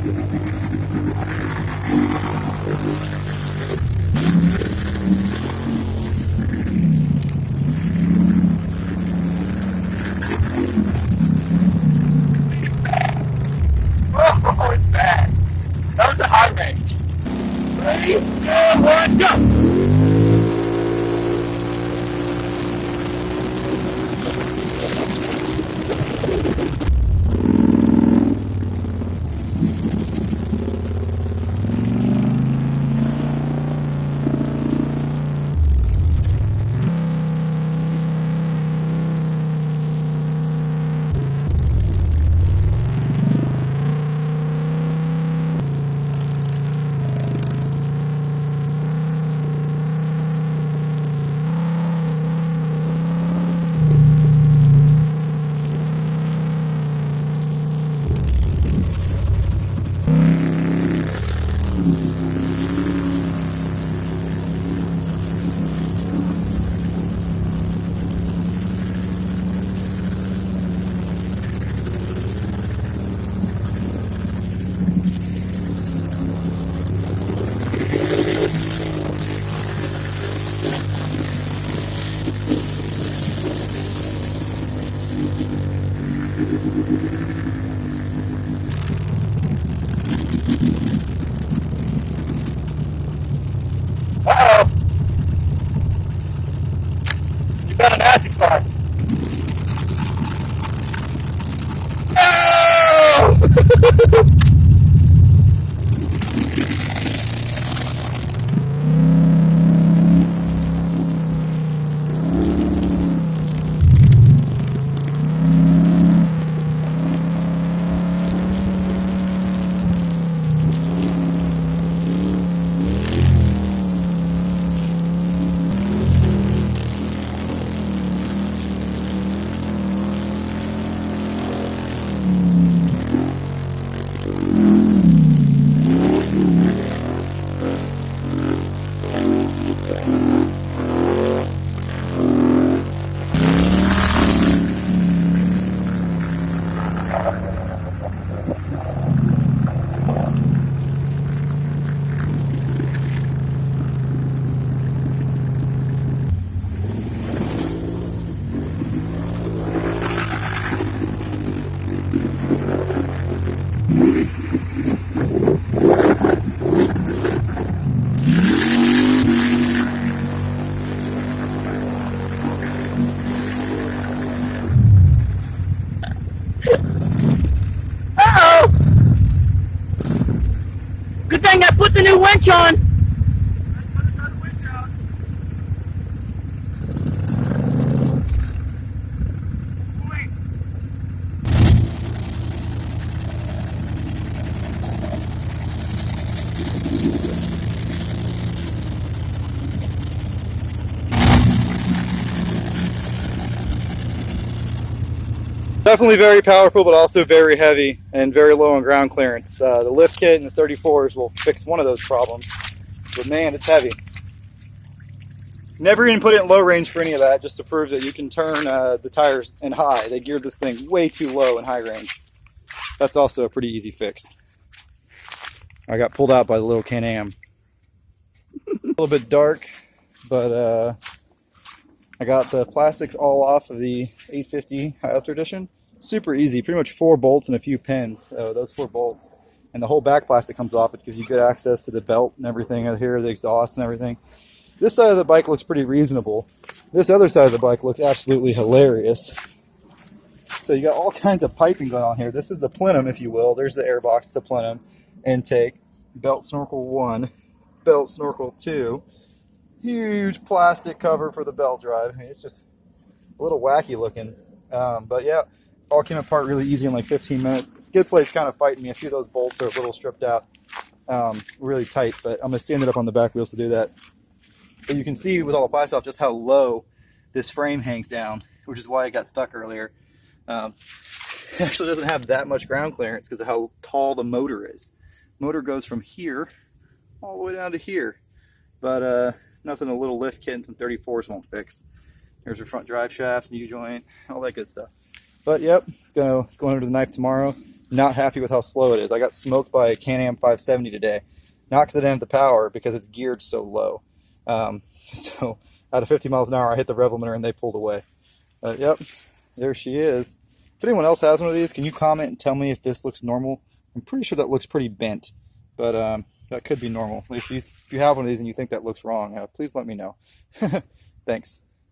Oh, it's bad. That was a high range. Ready, 2, 1, go! Uh-oh! You got a nasty spot. Oh! Good thing I put the new winch on. Definitely very powerful, but also very heavy and very low on ground clearance. The lift kit and the 34s will fix one of those problems, but man, it's heavy. Never even put it in low range for any of that, just to prove that you can turn the tires in high. They geared this thing way too low in high range. That's also a pretty easy fix. I got pulled out by the little Can-Am. A little bit dark, but I got the plastics all off of the 850 Highlifter edition. Super easy, pretty much 4 bolts and a few pins. So those 4 bolts. And the whole back plastic comes off. It gives you good access to the belt and everything out here, the exhaust and everything. This side of the bike looks pretty reasonable. This other side of the bike looks absolutely hilarious. So you got all kinds of piping going on here. This is the plenum, if you will. There's the airbox, the plenum, intake, belt snorkel 1, belt snorkel 2. Huge plastic cover for the belt drive. I mean, it's just a little wacky looking. But yeah, all came apart really easy in like 15 minutes. Skid plate's kind of fighting me. A few of those bolts are a little stripped out, really tight, but I'm going to stand it up on the back wheels to do that. But you can see with all the plastic off just how low this frame hangs down, which is why it got stuck earlier. It actually doesn't have that much ground clearance because of how tall the motor is. The motor goes from here all the way down to here. But nothing a little lift kit and some 34s won't fix. There's your front drive shafts, new joint, all that good stuff. But yep, it's going under the knife tomorrow. not happy with how slow it is. I got smoked by a Can-Am 570 today. Not because I didn't have the power, because it's geared so low. So out of 50 miles an hour, I hit the rev limiter and they pulled away. Yep, there she is. If anyone else has one of these, can you comment and tell me if this looks normal? I'm pretty sure that looks pretty bent, but that could be normal. If you have one of these and you think that looks wrong, please let me know. Thanks.